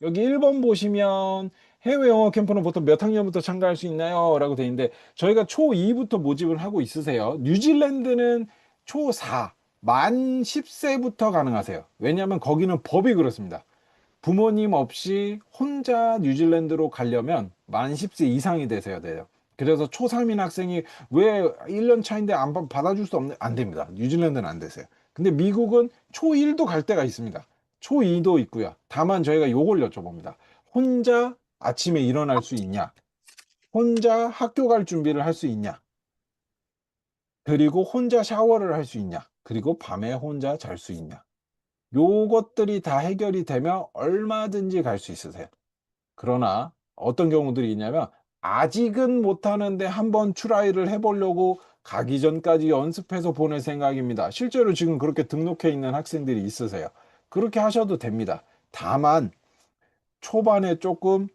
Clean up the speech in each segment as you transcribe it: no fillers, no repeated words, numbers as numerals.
여기 1번 보시면 해외 영어 캠프는 보통 몇 학년부터 참가할 수 있나요? 라고 돼 있는데 저희가 초2부터 모집을 하고 있으세요. 뉴질랜드는 초4, 만 10세부터 가능하세요. 왜냐하면 거기는 법이 그렇습니다. 부모님 없이 혼자 뉴질랜드로 가려면 만 10세 이상이 되셔야 돼요. 그래서 초3인 학생이 왜 1년 차인데 안 받아줄 수 없는, 안 됩니다. 뉴질랜드는 안 되세요. 근데 미국은 초1도 갈 때가 있습니다. 초2도 있고요. 다만 저희가 요걸 여쭤봅니다. 혼자 아침에 일어날 수 있냐? 혼자 학교 갈 준비를 할 수 있냐? 그리고 혼자 샤워를 할 수 있냐? 그리고 밤에 혼자 잘 수 있냐? 요것들이 다 해결이 되면 얼마든지 갈 수 있으세요. 그러나 어떤 경우들이 있냐면 아직은 못하는데 한번 트라이를 해보려고 가기 전까지 연습해서 보낼 생각입니다. 실제로 지금 그렇게 등록해 있는 학생들이 있으세요. 그렇게 하셔도 됩니다. 다만 초반에 조금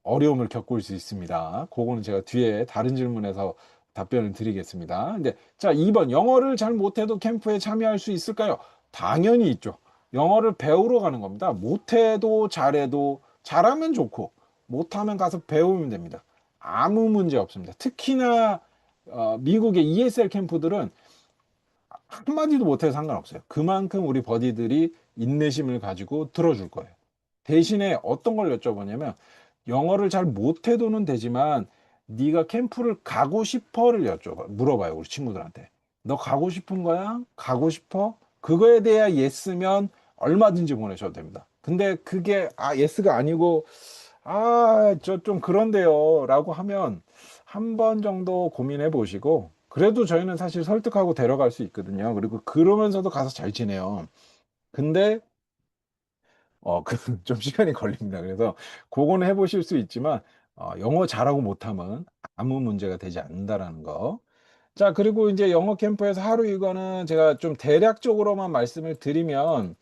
어려움을 겪을 수 있습니다. 그거는 제가 뒤에 다른 질문에서 답변을 드리겠습니다. 근데 자, 2번 영어를 잘 못해도 캠프에 참여할 수 있을까요? 당연히 있죠. 영어를 배우러 가는 겁니다. 못해도 잘해도 잘하면 좋고 못하면 가서 배우면 됩니다. 아무 문제 없습니다. 특히나 미국의 ESL 캠프들은 한마디도 못해도 상관없어요. 그만큼 우리 버디들이 인내심을 가지고 들어줄 거예요. 대신에 어떤 걸 여쭤보냐면 영어를 잘 못해도는 되지만 네가 캠프를 가고 싶어를 물어봐요. 우리 친구들한테. 너 가고 싶은 거야? 가고 싶어? 그거에 대해 예스면 얼마든지 보내셔도 됩니다. 근데 그게 예스가 아니고 저 좀 그런데요 라고 하면 한 번 정도 고민해 보시고 그래도 저희는 사실 설득하고 데려갈 수 있거든요. 그리고 그러면서도 가서 잘 지내요. 근데 좀 시간이 걸립니다. 그래서 그거는 해보실 수 있지만 영어 잘하고 못하면 아무 문제가 되지 않는다라는 거. 자, 그리고 이제 영어 캠프에서 하루 일과는 제가 좀 대략적으로만 말씀을 드리면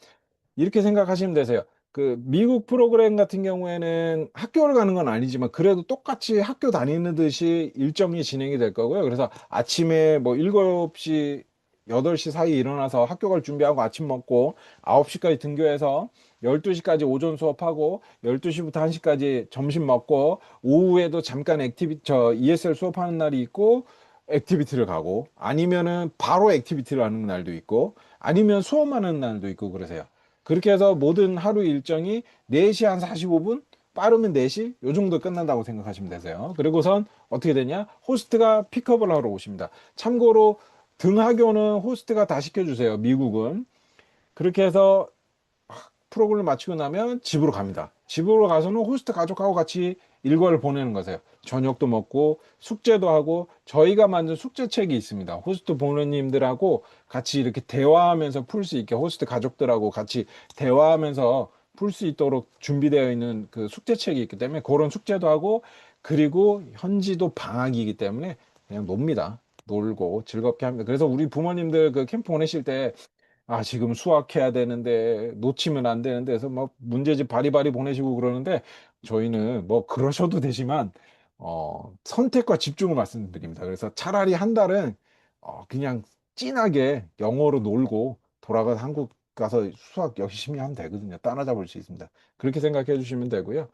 이렇게 생각하시면 되세요. 그 미국 프로그램 같은 경우에는 학교를 가는 건 아니지만 그래도 똑같이 학교 다니는 듯이 일정이 진행이 될 거고요. 그래서 아침에 뭐 7시, 8시 사이에 일어나서 학교 갈 준비하고 아침 먹고 9시까지 등교해서 12시까지 오전 수업하고 12시부터 1시까지 점심 먹고 오후에도 잠깐 ESL 수업하는 날이 있고 액티비티를 가고 아니면은 바로 액티비티를 하는 날도 있고 아니면 수업하는 날도 있고 그러세요. 그렇게 해서 모든 하루 일정이 4시 한 45분? 빠르면 4시? 요 정도 끝난다고 생각하시면 되세요. 그리고선 어떻게 되냐? 호스트가 픽업을 하러 오십니다. 참고로 등하교는 호스트가 다 시켜주세요. 미국은. 그렇게 해서 프로그램을 마치고 나면 집으로 갑니다. 집으로 가서는 호스트 가족하고 같이 일과를 보내는 거세요. 저녁도 먹고 숙제도 하고 저희가 만든 숙제책이 있습니다. 호스트 부모님들하고 같이 이렇게 대화하면서 풀 수 있게 호스트 가족들하고 같이 대화하면서 풀 수 있도록 준비되어 있는 그 숙제책이 있기 때문에 그런 숙제도 하고 그리고 현지도 방학이기 때문에 그냥 놉니다. 놀고 즐겁게 합니다. 그래서 우리 부모님들 그 캠프 보내실 때 지금 수학해야 되는데 놓치면 안 되는데 해서 막 문제집 바리바리 보내시고 그러는데 저희는 뭐 그러셔도 되지만 선택과 집중을 말씀드립니다. 그래서 차라리 한 달은 그냥 진하게 영어로 놀고 돌아가서 한국 가서 수학 열심히 하면 되거든요. 따라잡을 수 있습니다. 그렇게 생각해 주시면 되고요.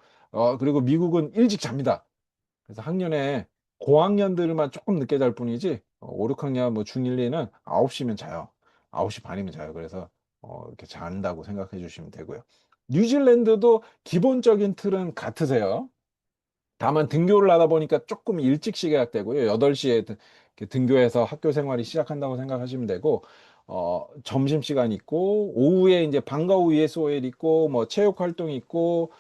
그리고 미국은 일찍 잡니다. 그래서 학년에 고학년들만 조금 늦게 잘 뿐이지 5, 6학년 뭐 중1, 2는 9시면 자요. 9시 반이면 자요. 그래서 이렇게 잔다고 생각해 주시면 되고요. 뉴질랜드도 기본적인 틀은 같으세요. 다만 등교를 하다 보니까 조금 일찍 시작되고요. 8시에 등교해서 학교 생활이 시작한다고 생각하시면 되고, 점심시간 있고, 오후에 이제 방과 후 ESOL 있고, 뭐 체육 활동 있고,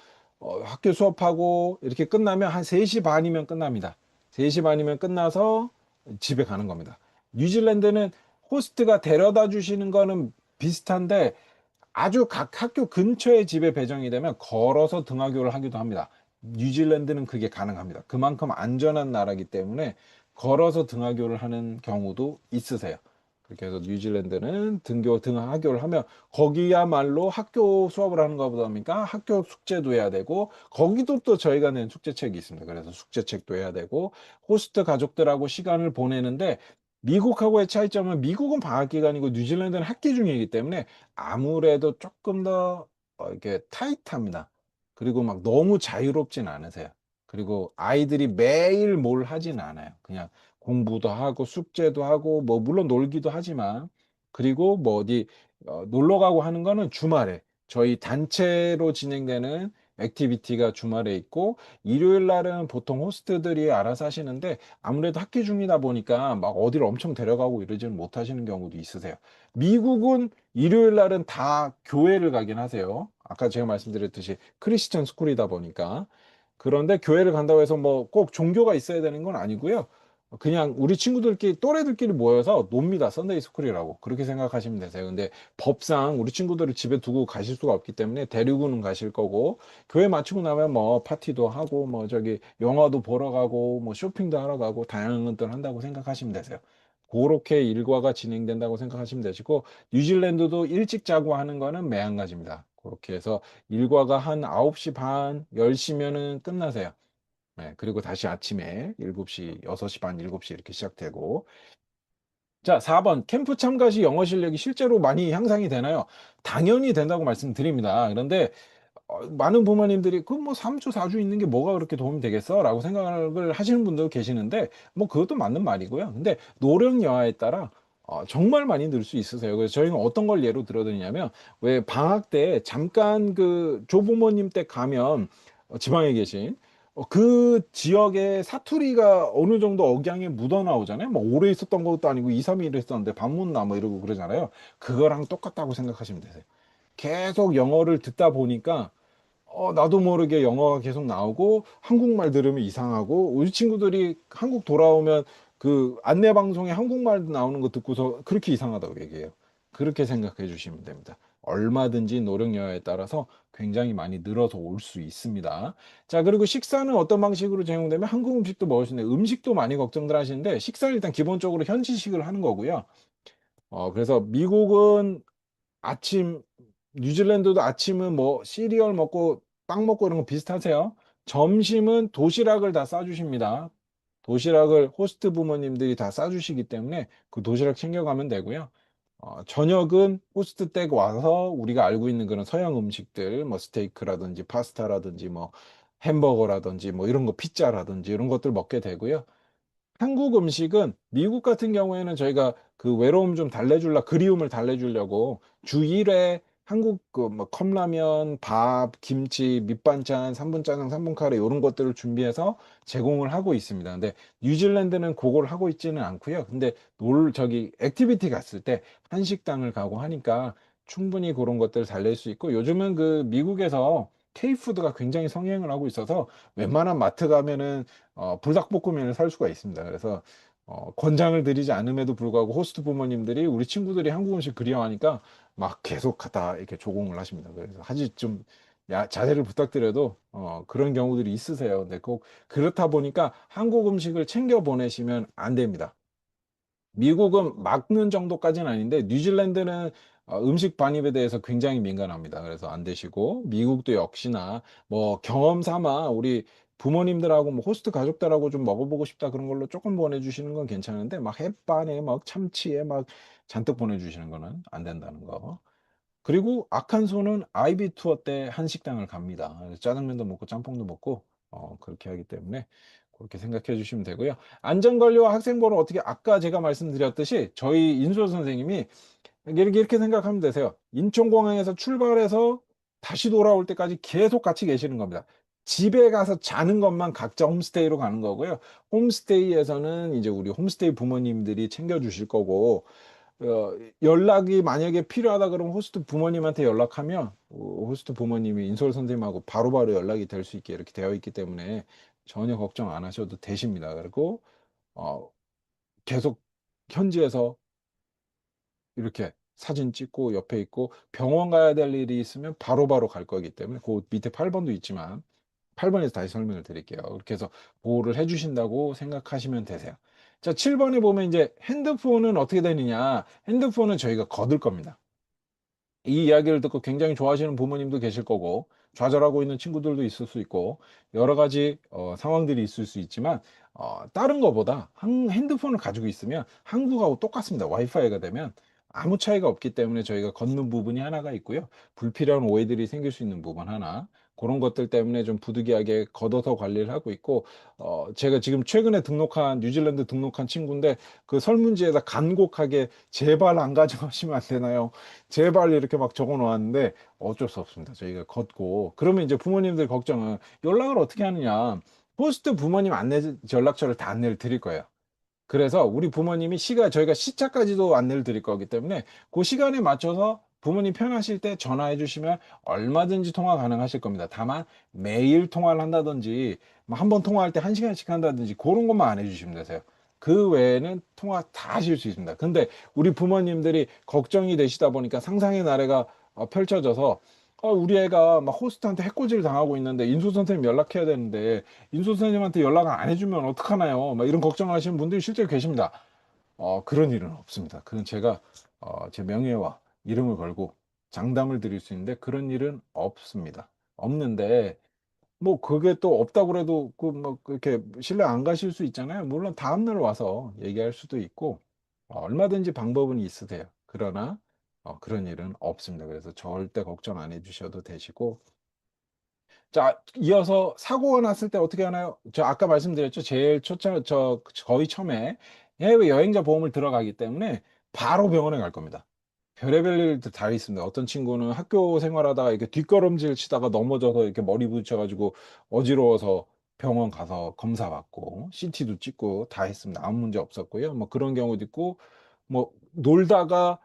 학교 수업하고, 이렇게 끝나면 한 3시 반이면 끝납니다. 3시 반이면 끝나서 집에 가는 겁니다. 뉴질랜드는 호스트가 데려다 주시는 거는 비슷한데, 아주 각 학교 근처에 집에 배정이 되면 걸어서 등하교를 하기도 합니다. 뉴질랜드는 그게 가능합니다. 그만큼 안전한 나라이기 때문에 걸어서 등하교를 하는 경우도 있으세요. 그렇게 해서 뉴질랜드는 등하교를 하면 거기야말로 학교 수업을 하는 것보다니까 학교 숙제도 해야 되고 거기도 또 저희가 낸 숙제책이 있습니다. 그래서 숙제책도 해야 되고 호스트 가족들하고 시간을 보내는데 미국하고의 차이점은 미국은 방학 기간이고 뉴질랜드는 학기 중이기 때문에 아무래도 조금 더 이렇게 타이트합니다. 그리고 막 너무 자유롭진 않으세요. 그리고 아이들이 매일 뭘 하진 않아요. 그냥 공부도 하고 숙제도 하고 뭐 물론 놀기도 하지만 그리고 뭐 어디 놀러 가고 하는 거는 주말에 저희 단체로 진행되는 액티비티가 주말에 있고 일요일 날은 보통 호스트들이 알아서 하시는데 아무래도 학기 중이다 보니까 막 어디를 엄청 데려가고 이러지는 못하시는 경우도 있으세요. 미국은 일요일 날은 다 교회를 가긴 하세요. 아까 제가 말씀드렸듯이 크리스천 스쿨이다 보니까. 그런데 교회를 간다고 해서 뭐 꼭 종교가 있어야 되는 건 아니고요. 그냥 우리 친구들끼리 또래들끼리 모여서 놉니다. 썬데이 스쿨이라고. 그렇게 생각하시면 되세요. 근데 법상 우리 친구들을 집에 두고 가실 수가 없기 때문에 데리고는 가실 거고 교회 마치고 나면 뭐 파티도 하고 뭐 저기 영화도 보러 가고 뭐 쇼핑도 하러 가고 다양한 것들 한다고 생각하시면 되세요. 그렇게 일과가 진행된다고 생각하시면 되시고 뉴질랜드도 일찍 자고 하는 거는 매한가지입니다. 그렇게 해서 일과가 한 9시 반, 10시면은 끝나세요. 네, 그리고 다시 아침에 7시, 6시 반, 7시 이렇게 시작되고. 자, 4번. 캠프 참가 시 영어 실력이 실제로 많이 향상이 되나요? 당연히 된다고 말씀드립니다. 그런데 많은 부모님들이 그 뭐 3주, 4주 있는 게 뭐가 그렇게 도움이 되겠어? 라고 생각을 하시는 분도 계시는데 뭐 그것도 맞는 말이고요. 근데 노력 여하에 따라 정말 많이 늘 수 있으세요. 그래서 저희는 어떤 걸 예로 들어드리냐면 왜 방학 때 잠깐 그 조부모님 댁 가면 지방에 계신 그 지역의 사투리가 어느 정도 억양에 묻어 나오잖아요. 뭐 오래 있었던 것도 아니고 2, 3일 있었는데 방문나 뭐 이러고 그러잖아요. 그거랑 똑같다고 생각하시면 되세요. 계속 영어를 듣다 보니까 나도 모르게 영어가 계속 나오고 한국말 들으면 이상하고 우리 친구들이 한국 돌아오면 그 안내 방송에 한국말 나오는 거 듣고서 그렇게 이상하다고 얘기해요. 그렇게 생각해 주시면 됩니다. 얼마든지 노력 여하에 따라서 굉장히 많이 늘어서 올 수 있습니다. 자, 그리고 식사는 어떤 방식으로 제공되면 한국 음식도 먹을 수 있는데 음식도 많이 걱정들 하시는데 식사는 일단 기본적으로 현지식을 하는 거고요. 그래서 미국은 아침 뉴질랜드도 아침은 뭐 시리얼 먹고 빵 먹고 이런 거 비슷하세요. 점심은 도시락을 다 싸주십니다. 도시락을 호스트 부모님들이 다 싸주시기 때문에 그 도시락 챙겨가면 되고요. 저녁은 호스트 댁 와서 우리가 알고 있는 그런 서양 음식들, 뭐 스테이크라든지 파스타라든지 뭐 햄버거라든지 뭐 이런 거 피자라든지 이런 것들 먹게 되고요. 한국 음식은 미국 같은 경우에는 저희가 그 외로움 좀 달래줄라 그리움을 달래주려고 주 1회 한국 그 뭐 컵라면, 밥, 김치, 밑반찬, 3분 짜장, 3분 카레 요런 것들을 준비해서 제공을 하고 있습니다. 근데 뉴질랜드는 그걸 하고 있지는 않고요. 근데 저기 액티비티 갔을 때 한식당을 가고 하니까 충분히 그런 것들을 달랠 수 있고 요즘은 그 미국에서 K푸드가 굉장히 성행을 하고 있어서 웬만한 마트 가면은 불닭볶음면을 살 수가 있습니다. 그래서 권장을 드리지 않음에도 불구하고 호스트 부모님들이 우리 친구들이 한국 음식 그리워하니까 막 계속 갖다 이렇게 조공을 하십니다. 그래서 하지 좀 자제를 부탁드려도 그런 경우들이 있으세요. 근데 꼭 그렇다 보니까 한국 음식을 챙겨 보내시면 안 됩니다. 미국은 막는 정도까지는 아닌데 뉴질랜드는 음식 반입에 대해서 굉장히 민감합니다. 그래서 안 되시고 미국도 역시나 뭐 경험 삼아 우리 부모님들하고 뭐 호스트 가족들하고 좀 먹어보고 싶다 그런 걸로 조금 보내주시는 건 괜찮은데 막 햇반에 막 참치에 막 잔뜩 보내주시는 거는 안 된다는 거. 그리고 악한 손은 아이비 투어 때 한식당을 갑니다. 그래서 짜장면도 먹고 짬뽕도 먹고 그렇게 하기 때문에 그렇게 생각해 주시면 되고요. 안전관리와 학생보는 어떻게 아까 제가 말씀드렸듯이 저희 인솔 선생님이 이렇게 생각하면 되세요. 인천공항에서 출발해서 다시 돌아올 때까지 계속 같이 계시는 겁니다. 집에 가서 자는 것만 각자 홈스테이로 가는 거고요. 홈스테이에서는 이제 우리 홈스테이 부모님들이 챙겨주실 거고 연락이 만약에 필요하다 그러면 호스트 부모님한테 연락하면 호스트 부모님이 인솔 선생님하고 바로바로 연락이 될 수 있게 이렇게 되어 있기 때문에 전혀 걱정 안 하셔도 되십니다. 그리고 어, 계속 현지에서 이렇게 사진 찍고 옆에 있고 병원 가야 될 일이 있으면 바로바로 갈 거기 때문에 그 밑에 8번도 있지만 8번에서 다시 설명을 드릴게요. 그렇게 해서 보호를 해주신다고 생각하시면 되세요. 자, 7번에 보면 이제 핸드폰은 어떻게 되느냐. 핸드폰은 저희가 거둘 겁니다. 이 이야기를 듣고 굉장히 좋아하시는 부모님도 계실 거고 좌절하고 있는 친구들도 있을 수 있고 여러 가지 상황들이 있을 수 있지만 다른 거보다 핸드폰을 가지고 있으면 한국하고 똑같습니다. 와이파이가 되면 아무 차이가 없기 때문에 저희가 걷는 부분이 하나가 있고요. 불필요한 오해들이 생길 수 있는 부분 하나 그런 것들 때문에 좀 부득이하게 걷어서 관리를 하고 있고, 제가 지금 최근에 뉴질랜드 등록한 친구인데, 그 설문지에다 간곡하게 제발 안 가져가시면 안 되나요? 제발 이렇게 막 적어 놓았는데 어쩔 수 없습니다. 저희가 걷고. 그러면 이제 부모님들 걱정은 연락을 어떻게 하느냐. 호스트 부모님 안내 연락처를 다 안내를 드릴 거예요. 그래서 우리 부모님이 저희가 시차까지도 안내를 드릴 거기 때문에 그 시간에 맞춰서 부모님 편하실 때 전화해 주시면 얼마든지 통화 가능하실 겁니다. 다만 매일 통화를 한다든지 뭐 한번 통화할 때 1시간씩 한다든지 그런 것만 안 해주시면 되세요. 그 외에는 통화 다 하실 수 있습니다. 근데 우리 부모님들이 걱정이 되시다 보니까 상상의 나래가 펼쳐져서 우리 애가 막 호스트한테 해코지를 당하고 있는데 인수 선생님 연락해야 되는데 인수 선생님한테 연락을 안 해주면 어떡하나요? 막 이런 걱정하시는 분들이 실제로 계십니다. 그런 일은 없습니다. 그건 제가 제 명예와 이름을 걸고 장담을 드릴 수 있는데 그런 일은 없습니다. 없는데 뭐 그게 또 없다고 그래도 그 뭐 그렇게 신뢰 안 가실 수 있잖아요. 물론 다음날 와서 얘기할 수도 있고 얼마든지 방법은 있으세요. 그러나 그런 일은 없습니다. 그래서 절대 걱정 안 해주셔도 되시고 자, 이어서 사고가 났을 때 어떻게 하나요? 저 아까 말씀드렸죠. 거의 처음에 해외 여행자 보험을 들어가기 때문에 바로 병원에 갈 겁니다. 별의별 일들 다 있습니다. 어떤 친구는 학교 생활하다가 이렇게 뒷걸음질 치다가 넘어져서 이렇게 머리 부딪혀가지고 어지러워서 병원 가서 검사 받고 CT도 찍고 다 했습니다. 아무 문제 없었고요. 뭐 그런 경우도 있고 뭐 놀다가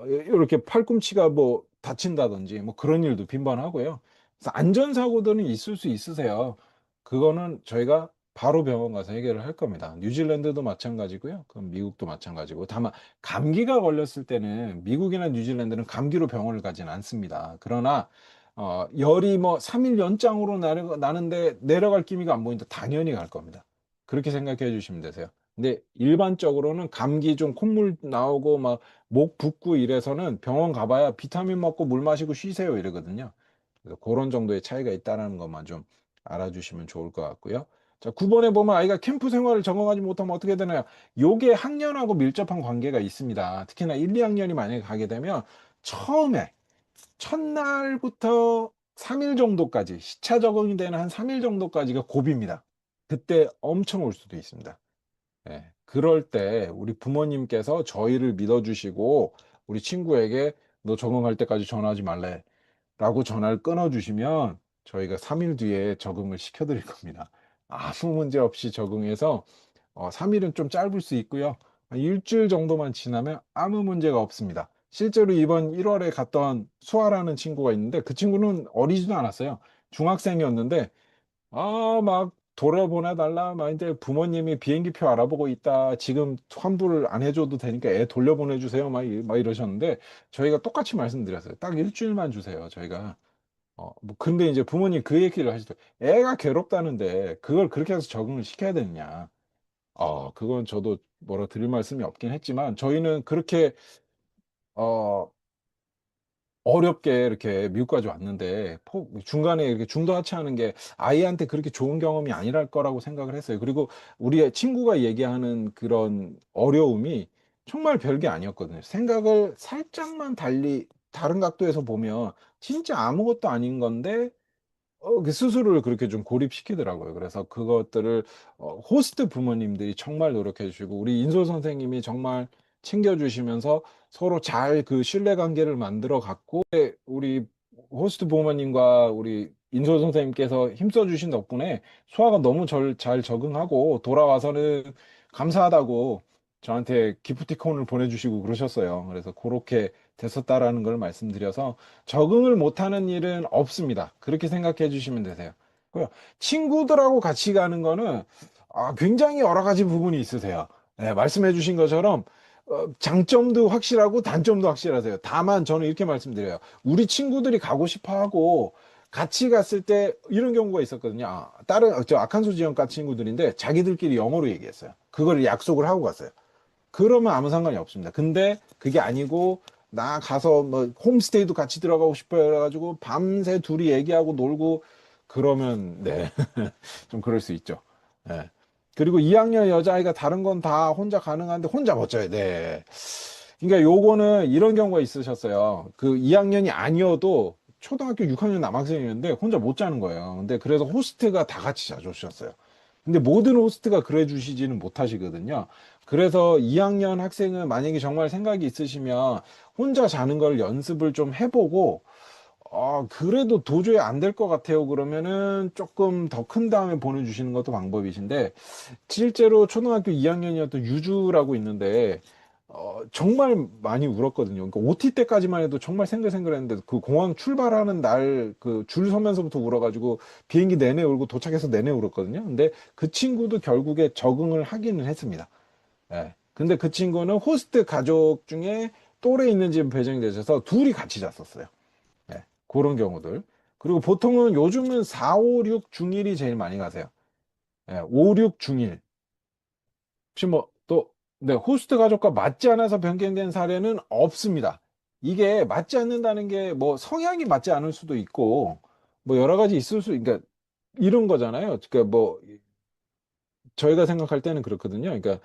이렇게 팔꿈치가 뭐 다친다든지 뭐 그런 일도 빈번하고요. 그래서 안전사고들은 있을 수 있으세요. 그거는 저희가 바로 병원 가서 해결을 할 겁니다. 뉴질랜드도 마찬가지고요. 그럼 미국도 마찬가지고. 다만 감기가 걸렸을 때는 미국이나 뉴질랜드는 감기로 병원을 가진 않습니다. 그러나 열이 뭐 3일 연장으로 나는데 내려갈 기미가 안 보인다. 당연히 갈 겁니다. 그렇게 생각해 주시면 되세요. 근데 일반적으로는 감기 좀 콧물 나오고 막 목 붓고 이래서는 병원 가봐야 비타민 먹고 물 마시고 쉬세요 이러거든요. 그래서 그런 정도의 차이가 있다는 것만 좀 알아주시면 좋을 것 같고요. 자, 9번에 보면 아이가 캠프 생활을 적응하지 못하면 어떻게 되나요? 요게 학년하고 밀접한 관계가 있습니다. 특히나 1, 2학년이 만약에 가게 되면 처음에 첫날부터 3일 정도까지 시차 적응이 되는 한 3일 정도까지가 고비입니다. 그때 엄청 올 수도 있습니다. 예. 그럴 때 우리 부모님께서 저희를 믿어주시고 우리 친구에게 너 적응할 때까지 전화하지 말래 라고 전화를 끊어 주시면 저희가 3일 뒤에 적응을 시켜 드릴 겁니다. 아무 문제 없이 적응해서 3일은 좀 짧을 수 있고요. 한 일주일 정도만 지나면 아무 문제가 없습니다. 실제로 이번 1월에 갔던 수아라는 친구가 있는데 그 친구는 어리지도 않았어요. 중학생이었는데 막 돌아보내 달라 막 인제 부모님이 비행기표 알아보고 있다. 지금 환불 안 해 줘도 되니까 애 돌려보내 주세요. 막 이러셨는데 저희가 똑같이 말씀드렸어요. 딱 일 주일만 주세요. 저희가 뭐 근데 이제 부모님 그 얘기를 하시더라고요. "애가 괴롭다는데 그걸 그렇게 해서 적응을 시켜야 되느냐." 그건 저도 뭐라 드릴 말씀이 없긴 했지만 저희는 그렇게 어 어렵게 이렇게 미국까지 왔는데 중간에 이렇게 중도 하차하는 게 아이한테 그렇게 좋은 경험이 아니랄 거라고 생각을 했어요. 그리고 우리의 친구가 얘기하는 그런 어려움이 정말 별게 아니었거든요. 생각을 살짝만 다른 각도에서 보면 진짜 아무것도 아닌 건데 그 스스로를 그렇게 좀 고립시키더라고요. 그래서 그것들을 호스트 부모님들이 정말 노력해 주시고 우리 인솔 선생님이 정말 챙겨 주시면서 서로 잘 그 신뢰 관계를 만들어 갖고 우리 호스트 부모님과 우리 인솔 선생님께서 힘써 주신 덕분에 소아가 너무 잘 적응하고 돌아와서는 감사하다고 저한테 기프티콘을 보내주시고 그러셨어요. 그래서 고렇게 됐었다라는 걸 말씀드려서 적응을 못하는 일은 없습니다. 그렇게 생각해 주시면 되세요. 그 친구들하고 같이 가는 거는 굉장히 여러 가지 부분이 있으세요. 네, 말씀해 주신 것처럼 장점도 확실하고 단점도 확실하세요. 다만 저는 이렇게 말씀드려요. 우리 친구들이 가고 싶어 하고 같이 갔을 때 이런 경우가 있었거든요. 다른 저 아칸소 지원과 친구들인데 자기들끼리 영어로 얘기했어요. 그걸 약속을 하고 갔어요. 그러면 아무 상관이 없습니다. 근데 그게 아니고 나 가서 뭐 홈스테이도 같이 들어가고 싶어요. 그래가지고 밤새 둘이 얘기하고 놀고 그러면 네. 좀 그럴 수 있죠. 예. 그리고 2학년 여자아이가 다른 건 다 혼자 가능한데 혼자 멋져야 돼. 그러니까 요거는 이런 경우가 있으셨어요. 그 2학년이 아니어도 초등학교 6학년 남학생이었는데 혼자 못 자는 거예요. 근데 그래서 호스트가 다 같이 자주셨어요. 근데 모든 호스트가 그래 주시지는 못하시거든요. 그래서 2학년 학생은 만약에 정말 생각이 있으시면 혼자 자는 걸 연습을 좀 해보고, 그래도 도저히 안 될 것 같아요. 그러면은 조금 더 큰 다음에 보내주시는 것도 방법이신데, 실제로 초등학교 2학년이었던 유주라고 있는데, 정말 많이 울었거든요. 그러니까 OT 때까지만 해도 정말 생글생글했는데, 그 공항 출발하는 날 그 줄 서면서부터 울어가지고 비행기 내내 울고 도착해서 내내 울었거든요. 근데 그 친구도 결국에 적응을 하기는 했습니다. 예. 근데 그 친구는 호스트 가족 중에 또래 있는 집 배정이 되셔서 둘이 같이 잤었어요. 예. 그런 경우들. 그리고 보통은 요즘은 4, 5, 6 중일이 제일 많이 가세요. 예. 5, 6 중일. 혹시 뭐 또, 네, 호스트 가족과 맞지 않아서 변경된 사례는 없습니다. 이게 맞지 않는다는 게 뭐 성향이 맞지 않을 수도 있고, 뭐 여러 가지 있을 수, 그러니까 이런 거잖아요. 그러니까 뭐 저희가 생각할 때는 그렇거든요. 그러니까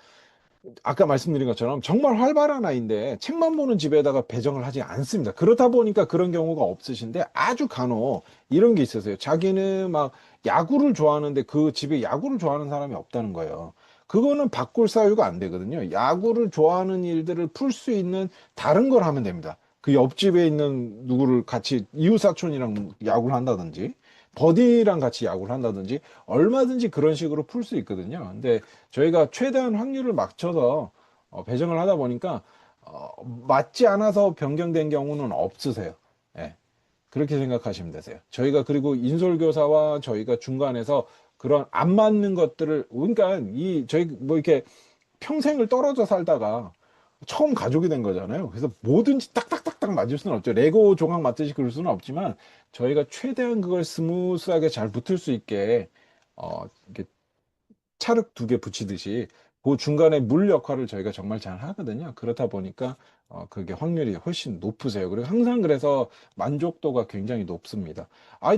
아까 말씀드린 것처럼 정말 활발한 아이인데 책만 보는 집에다가 배정을 하지 않습니다. 그렇다 보니까 그런 경우가 없으신데 아주 간혹 이런 게 있으세요. 자기는 막 야구를 좋아하는데 그 집에 야구를 좋아하는 사람이 없다는 거예요. 그거는 바꿀 사유가 안 되거든요. 야구를 좋아하는 일들을 풀 수 있는 다른 걸 하면 됩니다. 그 옆집에 있는 누구를 같이 이웃 사촌이랑 야구를 한다든지 버디랑 같이 야구를 한다든지 얼마든지 그런 식으로 풀 수 있거든요. 근데 저희가 최대한 확률을 맞춰서 배정을 하다 보니까 맞지 않아서 변경된 경우는 없으세요. 예, 그렇게 생각하시면 되세요. 저희가 그리고 인솔교사와 저희가 중간에서 그런 안 맞는 것들을 그러니까 이 저희 뭐 이렇게 평생을 떨어져 살다가 처음 가족이 된 거잖아요. 그래서 뭐든지 딱딱딱딱 맞을 수는 없죠. 레고 조각 맞듯이 그럴 수는 없지만 저희가 최대한 그걸 스무스하게 잘 붙을 수 있게 이렇게 찰흙 두 개 붙이듯이 그 중간에 물 역할을 저희가 정말 잘 하거든요. 그렇다 보니까 그게 확률이 훨씬 높으세요. 그리고 항상 그래서 만족도가 굉장히 높습니다.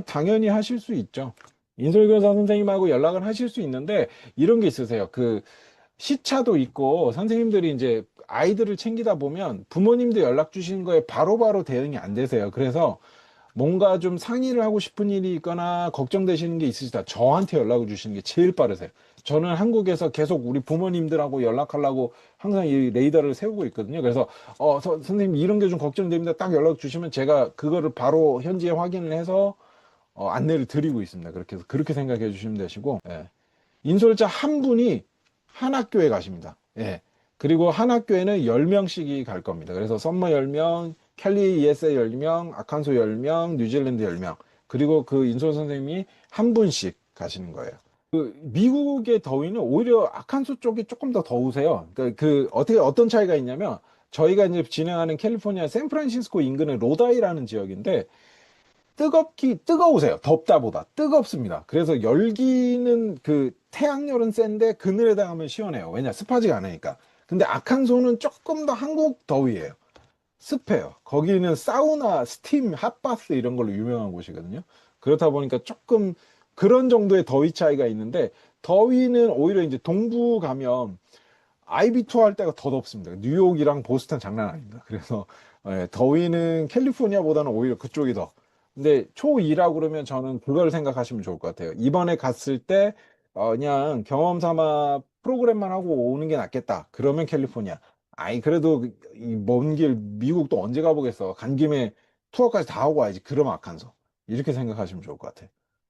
당연히 하실 수 있죠. 인솔교사 선생님하고 연락을 하실 수 있는데 이런 게 있으세요. 그 시차도 있고 선생님들이 이제 아이들을 챙기다 보면 부모님도 연락 주시는 거에 바로바로 대응이 안 되세요. 그래서 뭔가 좀 상의를 하고 싶은 일이 있거나 걱정되시는 게 있으시다. 저한테 연락을 주시는 게 제일 빠르세요. 저는 한국에서 계속 우리 부모님들하고 연락하려고 항상 이 레이더를 세우고 있거든요. 그래서 선생님 이런 게 좀 걱정됩니다. 딱 연락 주시면 제가 그거를 바로 현지에 확인을 해서 안내를 드리고 있습니다. 그렇게 해서 그렇게 생각해 주시면 되시고, 예. 인솔자 한 분이 한 학교에 가십니다. 예. 그리고 한 학교에는 10명씩이 갈 겁니다. 그래서 썸머 10명, 캘리 ESA 10명, 아칸소 10명, 뉴질랜드 10명. 그리고 그 인솔 선생님이 한 분씩 가시는 거예요. 그 미국의 더위는 오히려 아칸소 쪽이 조금 더 더우세요. 그러니까 그 어떻게 어떤 차이가 있냐면 저희가 이제 진행하는 캘리포니아 샌프란시스코 인근의 로다이라는 지역인데 뜨거우세요. 덥다보다. 뜨겁습니다. 그래서 열기는 그 태양열은 센데 그늘에 닿으면 시원해요. 왜냐? 습하지가 않으니까. 근데 아칸소는 조금 더 한국 더위예요. 습해요. 거기는 사우나, 스팀, 핫바스 이런 걸로 유명한 곳이거든요. 그렇다 보니까 조금 그런 정도의 더위 차이가 있는데 더위는 오히려 이제 동부 가면 아이비 투어 할 때가 더 덥습니다. 뉴욕이랑 보스턴 장난 아닙니다. 그래서 더위는 캘리포니아보다는 오히려 그쪽이 더. 근데 초2라 그러면 저는 그걸 생각하시면 좋을 것 같아요. 이번에 갔을 때 그냥 경험 삼아 프로그램만 하고 오는 게 낫겠다. 그러면 캘리포니아. 그래도 먼 길 미국 또 언제 가보겠어. 간 김에 투어까지 다 하고 와야지. 그럼 아칸소. 이렇게 생각하시면 좋을 것 같아요.